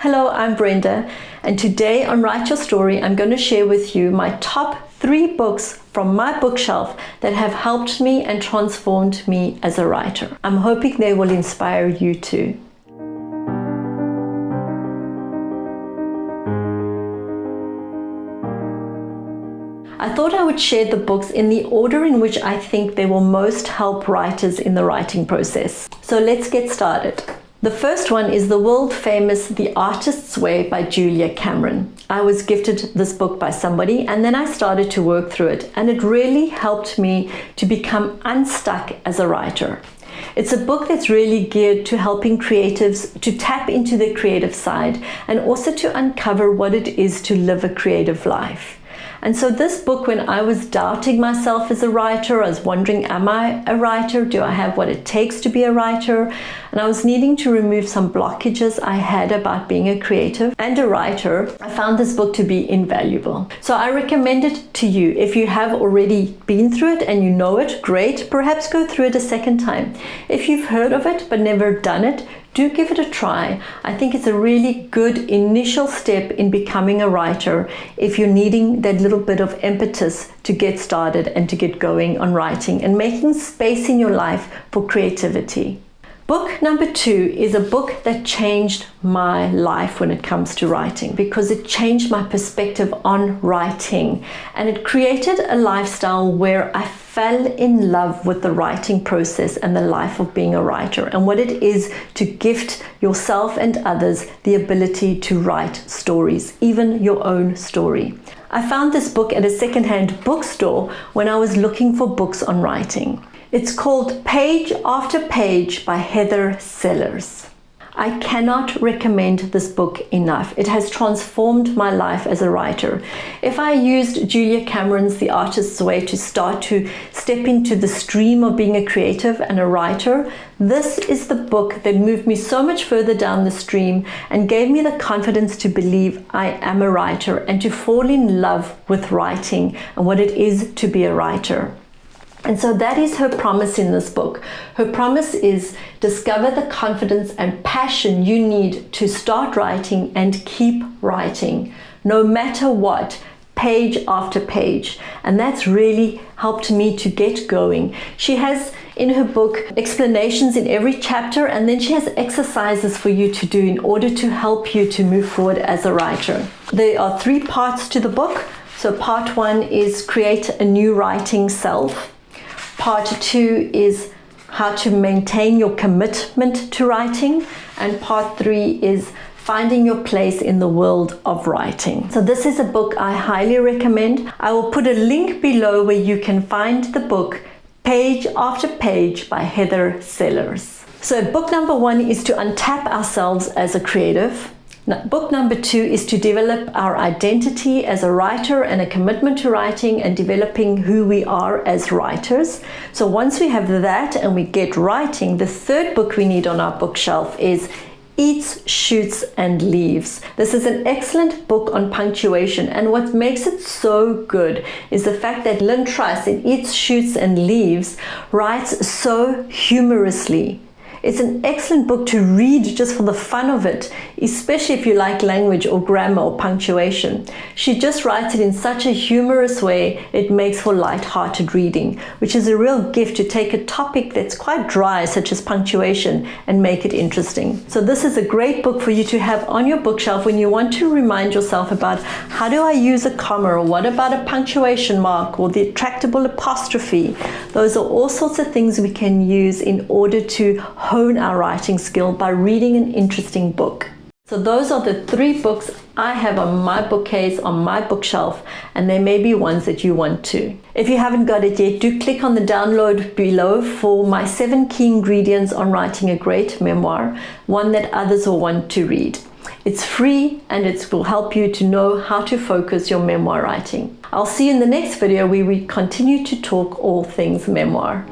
Hello, I'm Brenda, and today on Write Your Story, I'm going to share with you my top 3 books from my bookshelf that have helped me and transformed me as a writer. I'm hoping they will inspire you too. I thought I would share the books in the order in which I think they will most help writers in the writing process. So let's get started. The first one is the world famous The Artist's Way by Julia Cameron. I was gifted this book by somebody and then I started to work through it, and it really helped me to become unstuck as a writer. It's a book that's really geared to helping creatives to tap into their creative side and also to uncover what it is to live a creative life. And so this book, when I was doubting myself as a writer, I was wondering, am I a writer? Do I have what it takes to be a writer? And I was needing to remove some blockages I had about being a creative and a writer. I found this book to be invaluable. So I recommend it to you. If you have already been through it and you know it, great. Perhaps go through it a second time. If you've heard of it but never done it, do give it a try. I think it's a really good initial step in becoming a writer if you're needing that little bit of impetus to get started and to get going on writing and making space in your life for creativity. Book number 2 is a book that changed my life when it comes to writing, because it changed my perspective on writing, and it created a lifestyle where I fell in love with the writing process and the life of being a writer and what it is to gift yourself and others the ability to write stories, even your own story. I found this book at a secondhand bookstore when I was looking for books on writing. It's called Page After Page by Heather Sellers. I cannot recommend this book enough. It has transformed my life as a writer. If I used Julia Cameron's The Artist's Way to start to step into the stream of being a creative and a writer, this is the book that moved me so much further down the stream and gave me the confidence to believe I am a writer and to fall in love with writing and what it is to be a writer. And so that is her promise in this book. Her promise is discover the confidence and passion you need to start writing and keep writing, no matter what, page after page. And that's really helped me to get going. She has in her book explanations in every chapter, and then she has exercises for you to do in order to help you to move forward as a writer. There are 3 parts to the book. So part 1 is create a new writing self. Part 2 is how to maintain your commitment to writing, and part 3 is finding your place in the world of writing. So this is a book I highly recommend. I will put a link below where you can find the book Page After Page by Heather Sellers. So book number 1 is to untap ourselves as a creative. Book number 2 is to develop our identity as a writer and a commitment to writing and developing who we are as writers. So once we have that and we get writing, the 3rd book we need on our bookshelf is Eats, Shoots and Leaves. This is an excellent book on punctuation, and what makes it so good is the fact that Lynne Truss in Eats, Shoots and Leaves writes so humorously. It's an excellent book to read just for the fun of it, especially if you like language or grammar or punctuation. She just writes it in such a humorous way, it makes for light-hearted reading, which is a real gift to take a topic that's quite dry, such as punctuation, and make it interesting. So this is a great book for you to have on your bookshelf when you want to remind yourself about how do I use a comma, or what about a punctuation mark, or the retractable apostrophe. Those are all sorts of things we can use in order to hone our writing skill by reading an interesting book. So those are the 3 books I have on my bookcase, on my bookshelf, and there may be ones that you want too. If you haven't got it yet, do click on the download below for my 7 key ingredients on writing a great memoir, one that others will want to read. It's free and it will help you to know how to focus your memoir writing. I'll see you in the next video where we continue to talk all things memoir.